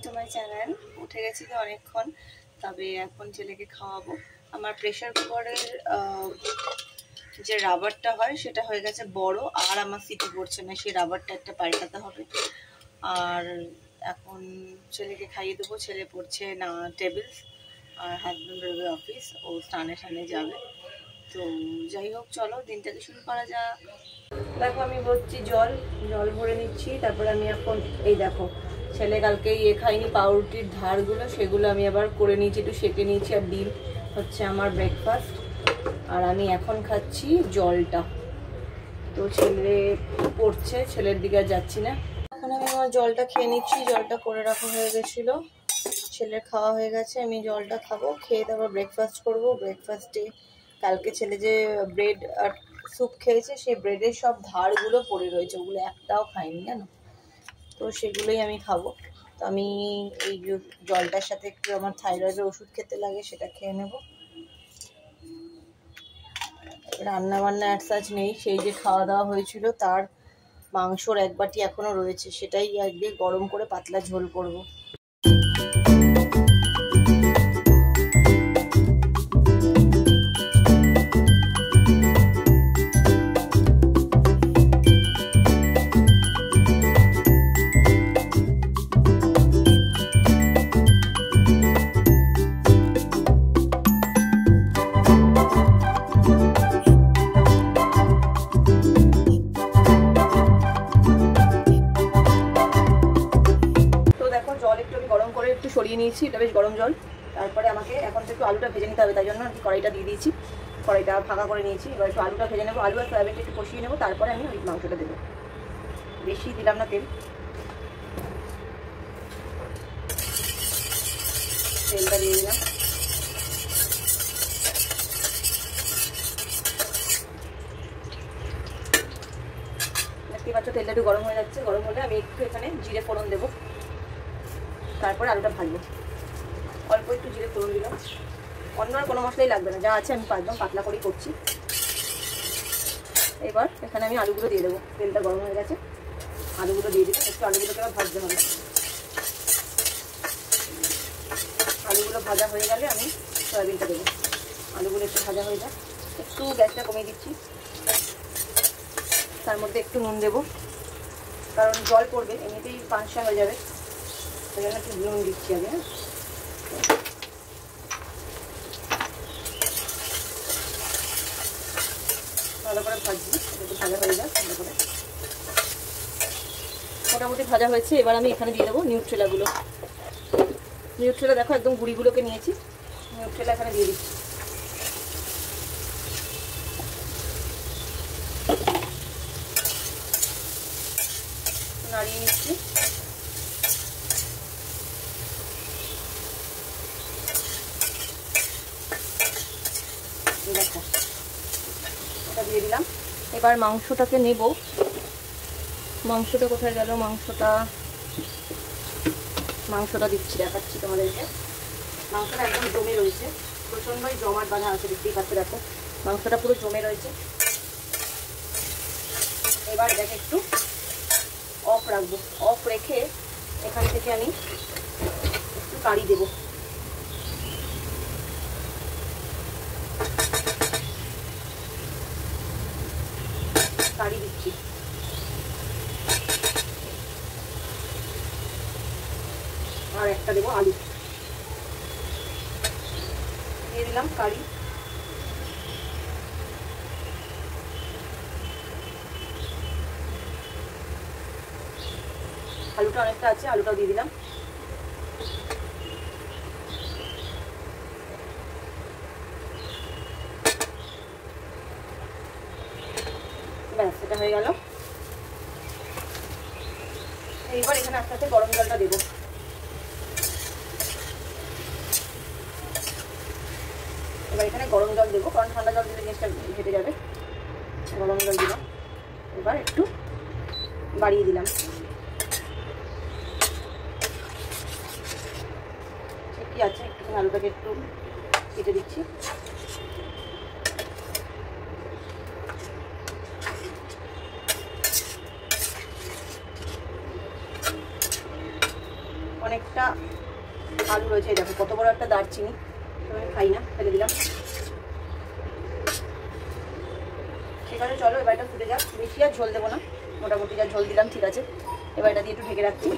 To my channel. উঠে গেছি তো অনেকক্ষণ, তবে এখন ছেলেকে খাওয়াবো। আমার প্রেশার কুকারের যে রাবারটা হয় সেটা হয়ে গেছে বড়, আর আমার সিটি পড়ছে না, সেই রাবারটা একটা পাল্টাতে হবে। আর এখন ছেলেকে খাইয়ে দেবো। ছেলে পড়ছে না টেবিলস, আর হাজব্যান্ড বেরোবে অফিস, ও স্নানে যাবে। তো যাই হোক, চলো দিনটাকে শুরু করা যাক। দেখো আমি বলছি জল ভরে নিচ্ছি। তারপরে আমি এখন এই দেখো, ছেলে কালকে খাইনি পাউরুটির ধারগুলো, সেগুলো আমি আবার করে নিয়েছি, একটু সেঁকে নিয়েছি। আর ডিম হচ্ছে আমার ব্রেকফাস্ট। আর আমি এখন খাচ্ছি জলটা। তো ছেলে পড়ছে, ছেলের দিকে আর যাচ্ছি না। এখন আমি আমার জলটা খেয়ে নিচ্ছি। জলটা করে রাখা হয়ে গেছিলো, ছেলের খাওয়া হয়ে গেছে। আমি জলটা খাবো, খেয়ে তারপর ব্রেকফাস্ট করবো। ব্রেকফাস্টে কালকে ছেলে যে ব্রেড আর স্যুপ খেয়েছে, সেই ব্রেডের সব ধারগুলো পড়ে রয়েছে, ওগুলো একটাও খাইনি জানো। তো সেগুলোই আমি খাবো। তো আমি এই জলটার সাথে একটু আমার থাইরয়েডের ওষুধ খেতে লাগে, সেটা খেয়ে নেব। রান্না বান্না একসাজ নেই, সেই যে খাওয়া দাওয়া হয়েছিল তার মাংসর এক বাটি এখনো রয়েছে, সেটাই আজকে গরম করে পাতলা ঝোল করবো। সরিয়ে নিয়েছি, এটা বেশ গরম জল। তারপরে আমাকে এখন একটু আলুটা ভেজে নিতে হবে, তাই জন্য আর কি কড়াইটা দিয়ে দিয়েছি। কড়াইটা ফাঁকা করে নিয়েছি। এবার একটু আলুটা ভেজে নেবো, আলু আর সয়াবিনটা একটু কষিয়ে নেবো, তারপরে আমি ওই মাংসটা দেবো। বেশি দিলাম না তেলটা দিয়ে দিলাম। দেখতে পাচ্ছ তেলটা একটু গরম হয়ে যাচ্ছে। গরম হলে আমি একটু এখানে জিরে ফোড়ন দেবো, তারপরে আলুটা ভাজবো। অল্প একটু জিরে ফোড়ন দিলাম, অন্য আর কোনো মশলাই লাগবে না, যা আছে আমি একদম পাতলা করেই করছি। এবার এখানে আমি আলুগুলো দিয়ে দেবো। তেলটা গরম হয়ে গেছে, আলুগুলো দিয়ে দিলাম। একটু আলুগুলোকে আবার ভাজতে হবে। আলুগুলো ভাজা হয়ে গেলে আমি সয়াবিনটা দেবো। আলুগুলো একটু ভাজা হয়ে যায়, একটু গ্যাসটা কমিয়ে দিচ্ছি। তার মধ্যে একটু নুন দেবো, কারণ জল পড়বে, এমনিতেই পাঁচশা হয়ে যাবে, সেই জন্য একটু নুন দিচ্ছি আগে। হ্যাঁ, ভালো করে ভাজছি, একটু ভাজা হয়ে যাক ভালো করে। মোটামুটি ভাজা হয়েছে। এবার আমি এখানে দিয়ে দেবো নিউট্রেলাগুলো। নিউট্রেলা দেখো একদম গুঁড়িগুলোকে নিয়েছি, নিউট্রেলা এখানে দিয়ে দিচ্ছি। নাড়িয়ে নিচ্ছি। দেখো এটা দিয়ে দিলাম। এবার মাংসটাকে নেব। মাংসটা কোথায় গেল? মাংসটা দিচ্ছি, দেখাচ্ছি তোমাদেরকে। মাংসটা একদম জমে রয়েছে, প্রচণ্ডই জমাট বাঁধা আছে, দেখতেই পাচ্ছ। দেখো মাংসটা পুরো জমে রয়েছে। এবার দেখে একটু অফ রাখবো। অফ রেখে এখান থেকে আমি একটু কারি দেবো। কারি দিচ্ছি। আর একটা দেবো আলু, দিয়ে দিলাম কারি। আলুটা অনেকটা আছে, আলুটাও দিয়ে দিলাম। ব্যাস, এটা হয়ে গেল। এইবার এখানে আস্তে আস্তে গরম জলটা দেবো। এবার এখানে গরম জল দেবো, কারণ ঠান্ডা জল দিলে জিনিসটা ঘেটে যাবে। গরম জল দিলাম, এবার একটু বাড়িয়ে দিলাম। ঠিকই আছে, একটুখানি আলুটাকে একটু কেটে দিচ্ছি। অনেকটা আলু রয়েছে। দেখো কত বড় একটা দারচিনি, আমি খাই না, ফেলে দিলাম। ঠিক আছে চলো এবার এটা ফুটে যাক, বেশি আর ঝোল দেবো না, মোটামুটি যা ঝোল দিলাম ঠিক আছে। এবার এটা দিয়ে একটু ঢেকে রাখছি।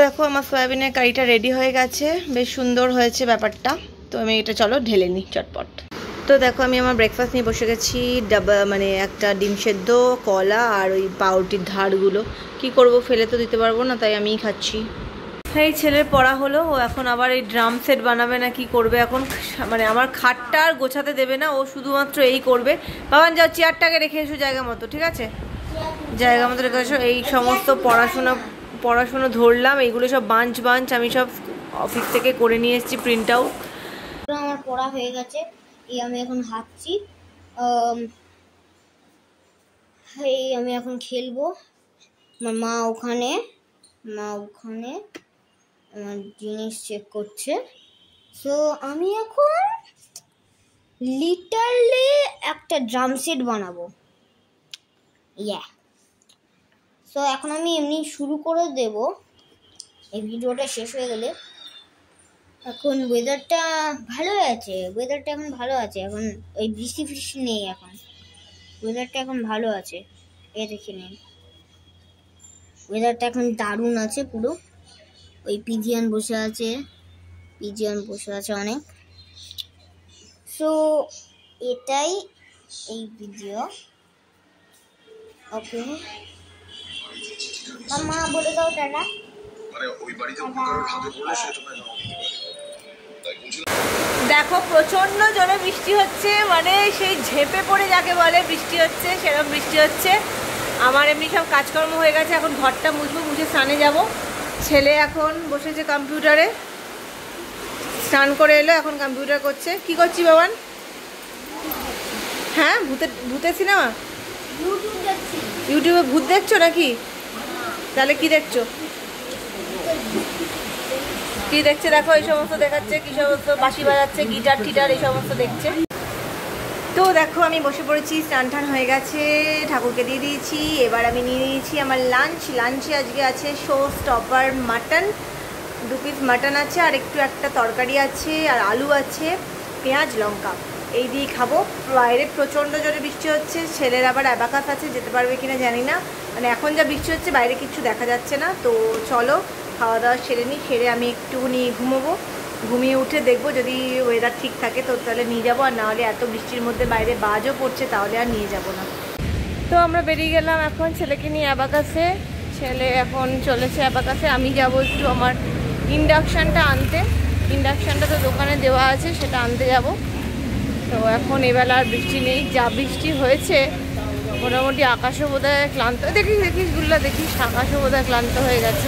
দেখো আমার সয়াবিনের কারিটা রেডি হয়ে গেছে, বেশ সুন্দর হয়েছে ব্যাপারটা। তো আমি এটা চলো ঢেলে নিই চটপট। তো দেখো আমি আমার ব্রেকফাস্ট নিয়ে বসে গেছি, মানে একটা ডিম সেদ্ধ, কলা আর ওই পাউরুটির ধারগুলো। কি করব, ফেলে তো দিতে পারবো না, তাই আমিই খাচ্ছি। এই ছেলের পড়া হলো, ও এখন আবার এই ড্রাম সেট বানাবে না কি করবে এখন, মানে আমার খাটটা আর গোছাতে দেবে না, ও শুধুমাত্র এই করবে। বাবান যাও চেয়ারটাকে রেখে এসো জায়গা মতো, ঠিক আছে জায়গা মতো রেখে এসো। এই সমস্ত পড়াশুনো ধরলাম, এইগুলো সব বাঞ্চ আমি সব অফিস থেকে করে নিয়ে এসেছি প্রিন্ট আউট। আমার পড়া হয়ে গেছে, এই আমি এখন হাঁটছি, এই আমি এখন খেলবো। আমার মা ওখানে আমার জিনিস চেক করছে। সো আমি এখন লিটারলি একটা ড্রাম সেট বানাবো। সো এখন আমি এমনি শুরু করে দেব এই ভিডিওটা শেষ হয়ে গেলে। এখন ওয়েদারটা ভালো আছে, এখন ভালো আছে, এখন ওই বৃষ্টি নেই, এখন ওয়েদারটা এখন ভালো আছে। দেখে নিন ওয়েদারটা এখন দারুণ আছে পুরো। ওই পিজিয়ান বসে আছে অনেক। সো এটাই এই ভিডিও। ওকে মা বলে দাও টাটা। দেখো প্রচন্ড জোরে বৃষ্টি হচ্ছে, মানে সেই ঝেঁপে পড়ে যাকে বলে বৃষ্টি হচ্ছে, সেরকম বৃষ্টি হচ্ছে। আমার এমনি সব কাজকর্ম হয়ে গেছে, এখন ঘরটা মুছে স্নানে যাব। ছেলে এখন বসেছে কম্পিউটারে, স্নান করে এলো, এখন কম্পিউটার করছে। কি করছি বাবান? হ্যাঁ ভূতের সিনেমা, ইউটিউবে ভূত দেখছো নাকি? তাহলে কি দেখছো? কি দেখছে দেখো, এই সমস্ত দেখাচ্ছে, কি সমস্ত বাঁশি বাজাচ্ছে, গিটার টিটার এই সমস্ত দেখছে। তো দেখো আমি বসে পড়েছি, স্নান টান হয়ে গেছে, ঠাকুরকে দিয়ে দিয়েছি। এবার আমি নিয়ে নিয়েছি আমার লাঞ্চে আজকে আছে show stopper mutton, 2 piece mutton আছে, আর একটা তরকারি আছে, আর আলু আছে, পেঁয়াজ লঙ্কা, এই দিয়ে খাবো। বাইরে প্রচণ্ড জোরে বৃষ্টি হচ্ছে, ছেলের আবার অ্যাবাকাস আছে, যেতে পারবে কিনা জানি না, মানে এখন যা বৃষ্টি হচ্ছে বাইরে কিছু দেখা যাচ্ছে না। তো চলো খাওয়া দাওয়া সেরে নিই, সেরে আমি একটুখানি ঘুমোবো, ঘুমিয়ে উঠে দেখবো যদি ওয়েদার ঠিক থাকে তো তাহলে নিয়ে যাবো, আর নাহলে এত বৃষ্টির মধ্যে বাইরে বাজও পড়ছে, তাহলে আর নিয়ে যাব না। তো আমরা বেরিয়ে গেলাম এখন ছেলেকে নিয়ে অ্যাবাকাসে। ছেলে এখন চলেছে অ্যাবাকাসে, আমি যাব একটু আমার ইন্ডাকশানটা আনতে। ইন্ডাকশানটা তো দোকানে দেওয়া আছে, সেটা আনতে যাব। তো এখন এবেলা আর বৃষ্টি নেই, যা বৃষ্টি হয়েছে মোটামুটি আকাশও বোধহয় ক্লান্ত, দেখিস গুল্লা দেখিস, আকাশও বোধহয় ক্লান্ত হয়ে গেছে।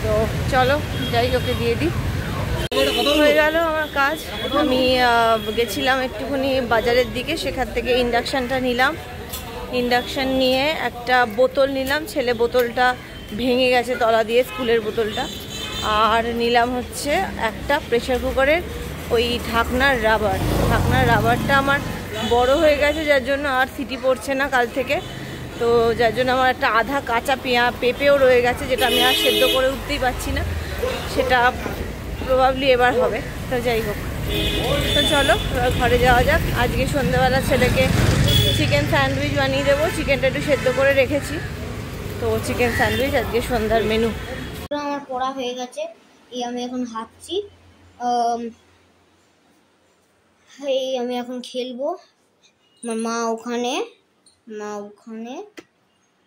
তো চলো যাই, ওকে দিয়ে দিই। হয়ে গেল আমার কাজ। আমি গেছিলাম একটুখানি বাজারের দিকে, সেখান থেকে ইন্ডাকশানটা নিলাম। ইন্ডাকশান নিয়ে একটা বোতল নিলাম, ছেলে বোতলটা ভেঙে গেছে তলা দিয়ে, স্কুলের বোতলটা। আর নিলাম হচ্ছে একটা প্রেশার কুকারের ওই ঢাকনার রাবারটা আমার বড় হয়ে গেছে, যার জন্য আর সিটি পড়ছে না কাল থেকে। তো যার জন্য আমার একটা আধা কাঁচা পেঁপেও রয়ে গেছে, যেটা আমি আর সেদ্ধ করে উঠতেই পারছি না, সেটা প্রবাবলি এবার হবে। তো যাই হোক, তো চলো ঘরে যাওয়া যাক। আজকে সন্ধ্যেবেলা ছেলেকে চিকেন স্যান্ডউইচ বানিয়ে দেবো, চিকেনটা একটু সেদ্ধ করে রেখেছি, তো চিকেন স্যান্ডউইচ আজকে সন্ধ্যার মেনু। আমার পড়া হয়ে গেছে, এই আমি এখন হাঁটছি, এই আমি এখন খেলবো। আমার মা ওখানে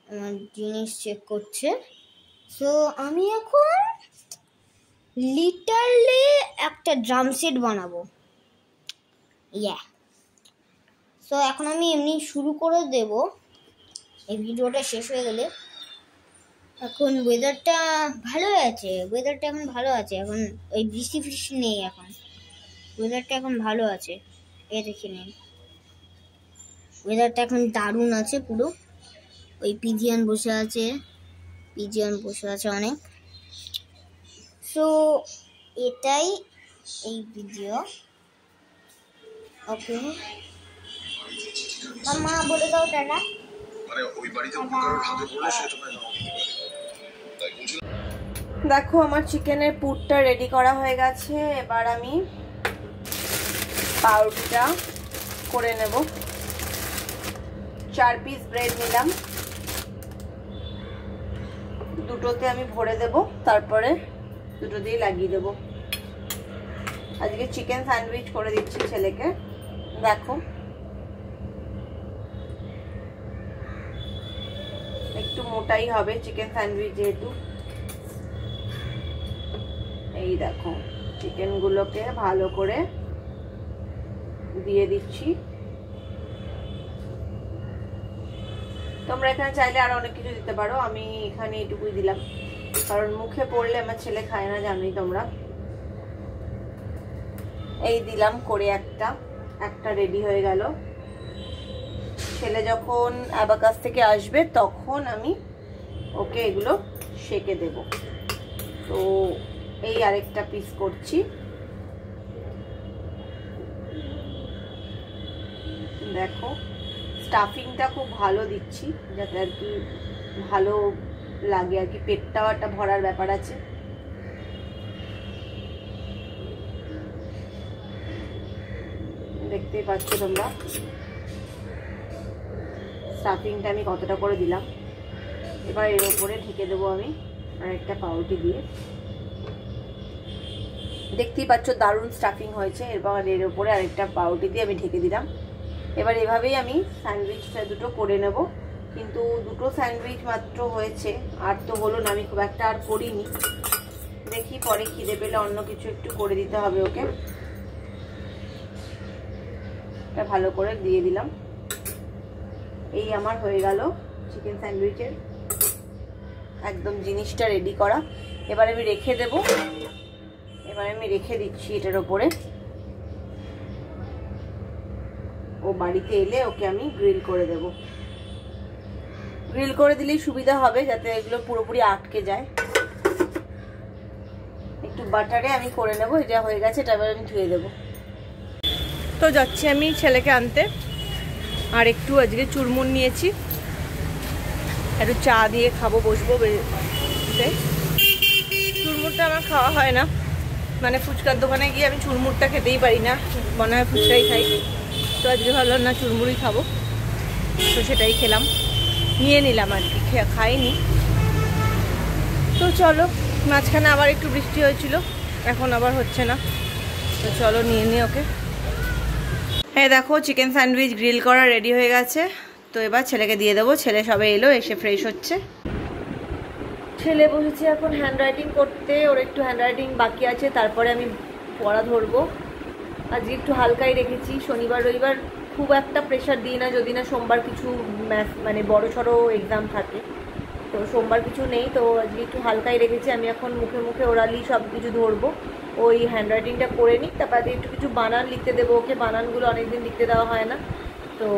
আমার জিনিস চেক করছে। সো আমি এখন লিটারলি একটা ড্রাম সেট বানাবো। সো এখন আমি এমনি শুরু করে দেব এই ভিডিওটা শেষ হয়ে গেলে। এখন ওয়েদারটা ভালো আছে, এখন ভালো আছে, এখন ওই বৃষ্টি নেই, এখন ওয়েদারটা এখন ভালো আছে। দেখে নিন ওয়েদারটা এখন দারুণ আছে পুরো। ওই পিজিয়ান বসে আছে অনেক। সো এটাই এই ভিডিও। ওকে মা বলে দাও টাটা। দেখো আমার চিকেনের পুরটা রেডি করা হয়ে গেছে। এবার আমি পাউরুটিটা করে নেব। 4 পিস ব্রেড নিলাম, দুটোতে আমি ভরে দেব, তারপরে দুটো দিয়ে লাগিয়ে দেব। আজকে চিকেন স্যান্ডউইচ করে দিচ্ছি ছেলেকে। দেখো একটু মোটাই হবে চিকেন স্যান্ডউইচ যেহেতু। এই দেখো চিকেনগুলোকে ভালো করে দিয়ে দিচ্ছি। তোমরা এখানে চাইলে আরো অনেক কিছু দিতে পারো, আমি এখানে এটুকুই দিলাম কারণ মুখে পড়লে আমার ছেলে খায় না, জানোই তোমরা। এই দিলাম করে একটা রেডি হয়ে গেল। ছেলে যখন অ্যাবাকাস থেকে আসবে তখন আমি ওকে এগুলো সেকে দেব। তো এই আরেকটা পিস করছি। দেখো স্টাফিংটা খুব ভালো দিচ্ছি যাতে আর কি ভালো লাগে আর কি, পেটটাও একটা ভরার ব্যাপার আছে। দেখতেই পাচ্ছ তোমরা স্টাফিংটা আমি কতটা করে দিলাম। এবার এর উপরে ঢেকে দেবো আমি আরেকটা পাউরুটি দিয়ে। দেখতেই পাচ্ছ দারুণ স্টাফিং হয়েছে। এবার এর উপরে আরেকটা পাউরুটি দিয়ে আমি ঢেকে দিলাম। এবার এভাবেই আমি স্যান্ডউইচটা দুটো করে নেব, কিন্তু দুটো স্যান্ডউইচ মাত্র হয়েছে, আর তো হলো না, আমি খুব একটা আর করিনি। দেখি পরে খিদে পেলে অন্য কিছু একটু করে দিতে হবে ওকে। এটা ভালো করে দিয়ে দিলাম। এই আমার হয়ে গেল চিকেন স্যান্ডউইচের একদম জিনিসটা রেডি করা। এবার আমি রেখে দেব। এবার আমি রেখে দিচ্ছি এটার উপরে। ও বাড়িতে এলে ওকে আমি গ্রিল করে দেব। গ্রিল করে দিলেই সুবিধা হবে যাতে এগুলো পুরোপুরি আটকে যায়। একটু বাটারে আমি করে নেব। এটা হয়ে গেছে, এটা এবার আমি ধুয়ে দেব। তো যাচ্ছি আমি ছেলেকে আনতে। আর একটু আজকে চুরমুর নিয়েছি, একটু চা দিয়ে খাবো, বসবো। চুরমুরটা আমার খাওয়া হয় না, মানে ফুচকার দোকানে গিয়ে আমি চুরমুরটা খেতেই পারি না, মনে হয় ফুচকাই খাই। তো আজকে ভাবলাম না চুরমুরই খাবো, তো সেটাই খেলাম, নিয়ে নিলাম আর কি, খাইনি। তো চলো, মাঝখানে আবার একটু বৃষ্টি হয়েছিল, এখন আবার হচ্ছে না। তো চলো নিয়ে নিই ওকে। হ্যাঁ দেখো চিকেন স্যান্ডউইচ গ্রিল করা রেডি হয়ে গেছে। তো এবার ছেলেকে দিয়ে দেবো। ছেলে সবে এলো, এসে ফ্রেশ হচ্ছে। ছেলে বসেছে এখন হ্যান্ড রাইটিং করতে, ওর একটু হ্যান্ড রাইটিং বাকি আছে, তারপরে আমি পড়া ধরবো। আজকে একটু হালকাই রেখেছি, শনিবার রবিবার খুব একটা প্রেশার দিই না, যদি না সোমবার কিছু মানে বড় সড়ো এক্সাম থাকে। তো সোমবার কিছু নেই, তো আজকে একটু হালকাই রেখেছি। আমি এখন মুখে মুখে ওরালি সব কিছু ধরবো, ওই হ্যান্ড রাইটিংটা করে নিই, তারপরে একটু কিছু বানান লিখতে দেবো ওকে। বানানগুলো অনেকদিন লিখতে দেওয়া হয় না, তো